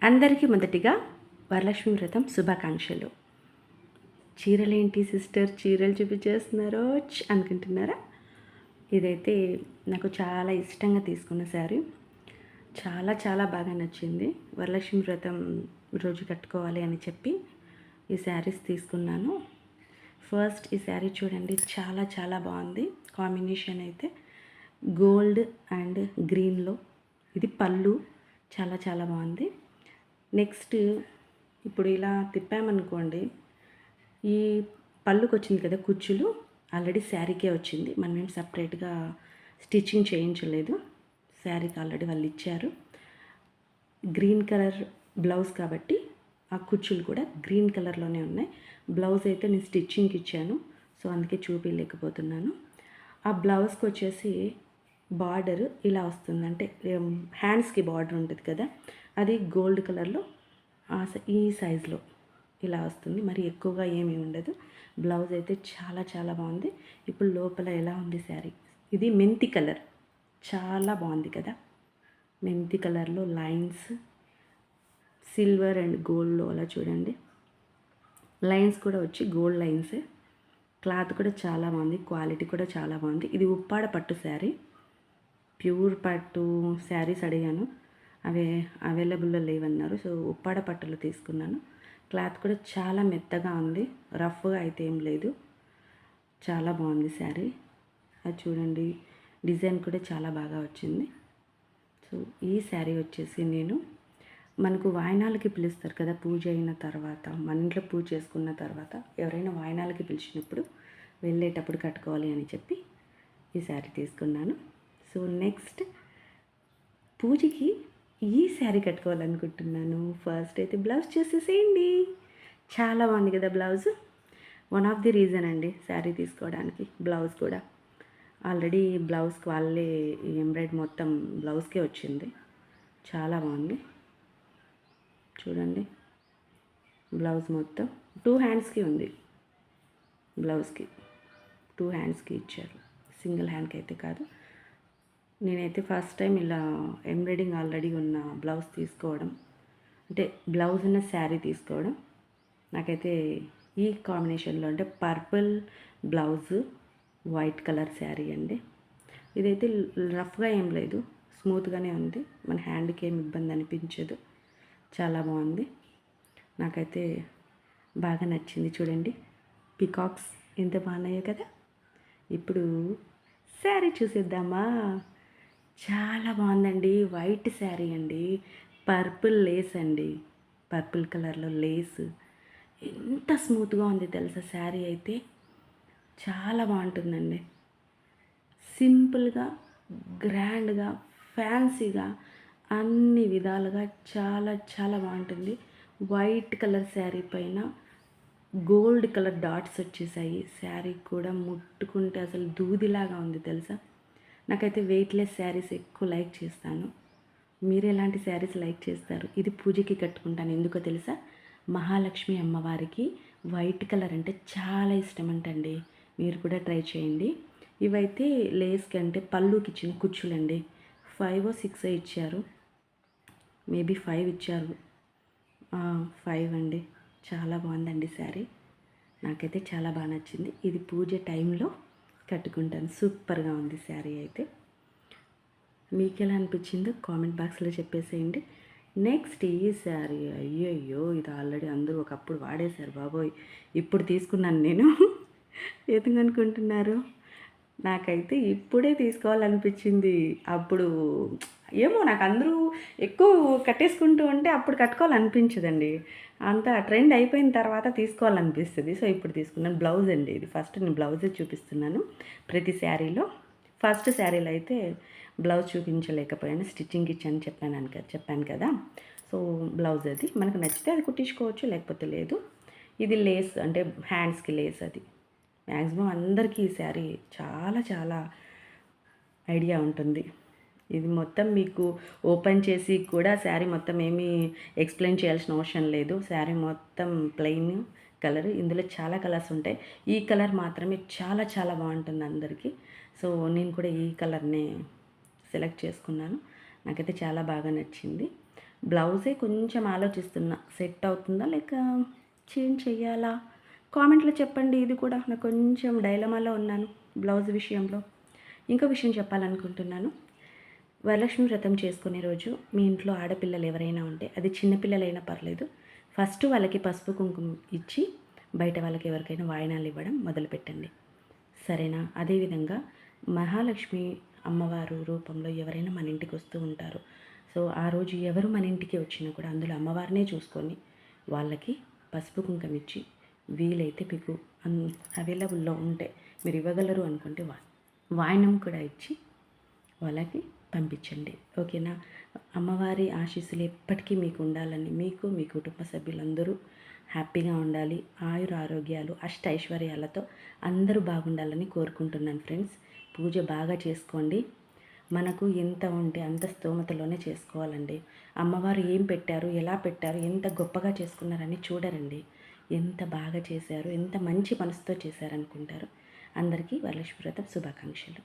అందరికీ మొదటిగా వరలక్ష్మి వ్రతం శుభాకాంక్షలు. చీరలేంటి సిస్టర్ చీరలు చూపించేస్తున్నారో అనుకుంటున్నారా? ఇదైతే నాకు చాలా ఇష్టంగా తీసుకున్న శారీ. చాలా చాలా బాగా నచ్చింది. వరలక్ష్మి వ్రతం రోజు కట్టుకోవాలి అని చెప్పి ఈ శారీస్ తీసుకున్నాను. ఫస్ట్ ఈ శారీ చూడండి, చాలా చాలా బాగుంది. కాంబినేషన్ అయితే గోల్డ్ అండ్ గ్రీన్లో. ఇది పళ్ళు, చాలా చాలా బాగుంది. నెక్స్ట్ ఇప్పుడు ఇలా తిప్పామనుకోండి, ఈ పళ్ళుకి వచ్చింది కదా కుచ్చులు, ఆల్రెడీ శారీకే వచ్చింది. మనం ఏం సపరేట్గా స్టిచ్చింగ్ చేయించలేదు. శారీకి ఆల్రెడీ వాళ్ళు ఇచ్చారు. గ్రీన్ కలర్ బ్లౌజ్ కాబట్టి ఆ కుచ్చులు కూడా గ్రీన్ కలర్లోనే ఉన్నాయి. బ్లౌజ్ అయితే నేను స్టిచ్చింగ్కి ఇచ్చాను, సో అందుకే చూపించలేకపోతున్నాను. ఆ బ్లౌజ్కి వచ్చేసి బార్డర్ ఇలా వస్తుంది, అంటే హ్యాండ్స్కి బార్డర్ ఉంటుంది కదా, అది గోల్డ్ కలర్లో ఈ సైజులో ఇలా వస్తుంది. మరి ఎక్కువగా ఏమీ ఉండదు. బ్లౌజ్ అయితే చాలా చాలా బాగుంది. ఇప్పుడు లోపల ఎలా ఉంది శారీ, ఇది మెంతి కలర్, చాలా బాగుంది కదా. మెంతి కలర్లో లైన్స్, సిల్వర్ అండ్ గోల్డ్లో అలా చూడండి. లైన్స్ కూడా వచ్చి గోల్డ్ లైన్సే. క్లాత్ కూడా చాలా బాగుంది, క్వాలిటీ కూడా చాలా బాగుంది. ఇది ఉప్పాడ పట్టు శారీ, ప్యూర్ పట్టు శారీస్ అడిగాను, అవి అవైలబుల్లో లేవన్నారు. సో ఉప్పాడ పట్టులో తీసుకున్నాను. క్లాత్ కూడా చాలా మెత్తగా ఉంది, రఫ్గా అయితే ఏం లేదు. చాలా బాగుంది శారీ. అది చూడండి, డిజైన్ కూడా చాలా బాగా వచ్చింది. సో ఈ శారీ వచ్చేసి నేను మనకు వాయినాలకి పిలుస్తారు కదా, పూజ అయిన తర్వాత, మన ఇంట్లో పూజ చేసుకున్న తర్వాత ఎవరైనా వాయినాలకి పిలిచినప్పుడు వెళ్ళేటప్పుడు కట్టుకోవాలి అని చెప్పి ఈ శారీ తీసుకున్నాను. సో నెక్స్ట్ పూజకి ఈ శారీ కట్టుకోవాలనుకుంటున్నాను. ఫస్ట్ అయితే బ్లౌజ్ చూసేసేయండి, చాలా బాగుంది కదా blouse. One of the reason అండి శారీ తీసుకోవడానికి. బ్లౌజ్ కూడా ఆల్రెడీ బ్లౌజ్కి వాళ్ళే ఎంబ్రాయిడ్ మొత్తం బ్లౌజ్కే వచ్చింది, చాలా బాగుంది. చూడండి, బ్లౌజ్ మొత్తం 2 హ్యాండ్స్కి ఉంది. బ్లౌజ్కి 2 హ్యాండ్స్కి ఇచ్చారు, సింగిల్ హ్యాండ్కి అయితే కాదు. నేనైతే ఫస్ట్ టైం ఇలా ఎంబ్రాయిడింగ్ ఆల్రెడీ ఉన్న బ్లౌజ్ తీసుకోవడం, అంటే బ్లౌజ్ ఉన్న శారీ తీసుకోవడం. నాకైతే ఈ కాంబినేషన్లో, అంటే purple blouse, white colour sari అండి. ఇదైతే రఫ్గా ఏం లేదు, స్మూత్గానే ఉంది. మన హ్యాండ్కి ఏం ఇబ్బంది అనిపించదు, చాలా బాగుంది. నాకైతే బాగా నచ్చింది. చూడండి, పికాక్స్ ఎంత బాగున్నాయో కదా. ఇప్పుడు శారీ చూసేద్దామా. చాలా బాగుందండి. వైట్ శారీ అండి, పర్పుల్ లేస్ అండి, పర్పుల్ కలర్లో లేస్. ఎంత స్మూత్గా ఉంది తెలుసా శారీ అయితే, చాలా బాగుంటుందండి. సింపుల్గా, గ్రాండ్గా, ఫ్యాన్సీగా, అన్ని విధాలుగా చాలా చాలా బాగుంటుంది. వైట్ కలర్ శారీ పైన గోల్డ్ కలర్ డాట్స్ వచ్చేసాయి. శారీ కూడా ముట్టుకుంటే అసలు దూదిలాగా ఉంది తెలుసా. నాకైతే వెయిట్లెస్ శారీస్ ఎక్కువ లైక్ చేస్తాను. మీరు ఎలాంటి శారీస్ లైక్ చేస్తారు? ఇది పూజకి కట్టుకుంటాను, ఎందుకో తెలుసా, మహాలక్ష్మి అమ్మవారికి వైట్ కలర్ అంటే చాలా ఇష్టం అంటండి. మీరు కూడా ట్రై చేయండి. ఇవైతే లేస్కి, అంటే పళ్ళుకి ఇచ్చిన కుచ్చులండి. 5 or 6 ఇచ్చారు, మేబీ 5 ఇచ్చారు. 5 అండి. చాలా బాగుందండి శారీ, నాకైతే చాలా బాగా నచ్చింది. ఇది పూజ టైంలో కట్టుకుంటాను, సూపర్గా ఉంది శారీ అయితే. మీకు ఎలా అనిపించిందో కామెంట్ బాక్స్లో చెప్పేసేయండి. నెక్స్ట్ ఈ శారీ, అయ్యో ఇది ఆల్రెడీ అందరూ ఒకప్పుడు వాడేశారు బాబోయ్, ఇప్పుడు తీసుకున్నాను నేను. ఎందుకు అనుకుంటున్నారు? నాకైతే ఇప్పుడే తీసుకోవాలనిపించింది. అప్పుడు ఏమో, నాకు అందరూ ఎక్కువ కట్టేసుకుంటూ ఉంటే అప్పుడు కట్టుకోవాలనిపించదండి. అంతా ట్రెండ్ అయిపోయిన తర్వాత తీసుకోవాలనిపిస్తుంది. సో ఇప్పుడు తీసుకున్నాను. బ్లౌజ్ అండి ఇది. ఫస్ట్ నేను బ్లౌజే చూపిస్తున్నాను ప్రతి శారీలో. ఫస్ట్ శారీలో అయితే బ్లౌజ్ చూపించలేకపోయాను, స్టిచ్చింగ్ ఇచ్చాను చెప్పాను కదా. సో బ్లౌజ్ అది మనకు నచ్చితే అది కుట్టించుకోవచ్చు, లేకపోతే లేదు. ఇది లేస్, అంటే హ్యాండ్స్కి లేస్. అది మ్యాక్సిమం అందరికీ ఈ శారీ చాలా చాలా ఐడియా ఉంటుంది. ఇది మొత్తం మీకు ఓపెన్ చేసి కూడా శారీ మొత్తం ఏమీ ఎక్స్ప్లెయిన్ చేయాల్సిన అవసరం లేదు. శారీ మొత్తం ప్లెయిన్ కలర్. ఇందులో చాలా కలర్స్ ఉంటాయి, ఈ కలర్ మాత్రమే చాలా చాలా బాగుంటుంది అందరికీ. సో నేను కూడా ఈ కలర్నే సెలెక్ట్ చేసుకున్నాను. నాకైతే చాలా బాగా నచ్చింది. బ్లౌజే కొంచెం ఆలోచిస్తున్నా, సెట్ అవుతుందా లేక చేంజ్ చెయ్యాలా? కామెంట్లో చెప్పండి. ఇది కూడా నాకు కొంచెం డైలమాలో ఉన్నాను బ్లౌజ్ విషయంలో. ఇంకో విషయం చెప్పాలనుకుంటున్నాను. వరలక్ష్మి వ్రతం చేసుకునే రోజు మీ ఇంట్లో ఆడపిల్లలు ఎవరైనా ఉంటే, అది చిన్నపిల్లలైనా పర్లేదు, ఫస్ట్ వాళ్ళకి పసుపు కుంకుమ ఇచ్చి బయట వాళ్ళకి ఎవరికైనా వాయినాలు ఇవ్వడం మొదలుపెట్టండి. సరేనా? అదేవిధంగా మహాలక్ష్మి అమ్మవారు రూపంలో ఎవరైనా మన ఇంటికి వస్తూ ఉంటారు. సో ఆ రోజు ఎవరు మన ఇంటికి వచ్చినా కూడా అందులో అమ్మవారినే చూసుకొని వాళ్ళకి పసుపు కుంకుమ ఇచ్చి, వీలైతే మీకు అవైలబుల్లో ఉంటే మీరు ఇవ్వగలరు అనుకుంటే వాయినం కూడా ఇచ్చి వాళ్ళకి పంపించండి. ఓకేనా? అమ్మవారి ఆశీస్సులు ఎప్పటికీ మీకు ఉండాలని, మీకు మీ కుటుంబ సభ్యులందరూ హ్యాపీగా ఉండాలి, ఆయుర ఆరోగ్యాలు అష్ట ఐశ్వర్యాలతో అందరూ బాగుండాలని కోరుకుంటున్నాను ఫ్రెండ్స్. పూజ బాగా చేసుకోండి. మనకు ఎంత ఉంటే అంత స్తోమతలోనే చేసుకోవాలండి. అమ్మవారు ఏం పెట్టారు, ఎలా పెట్టారు, ఎంత గొప్పగా చేసుకున్నారని చూడరండి. ఎంత బాగా చేశారు, ఎంత మంచి మనసుతో చేశారనుకుంటారు. అందరికీ వరలక్ష్మి వ్రతం శుభాకాంక్షలు.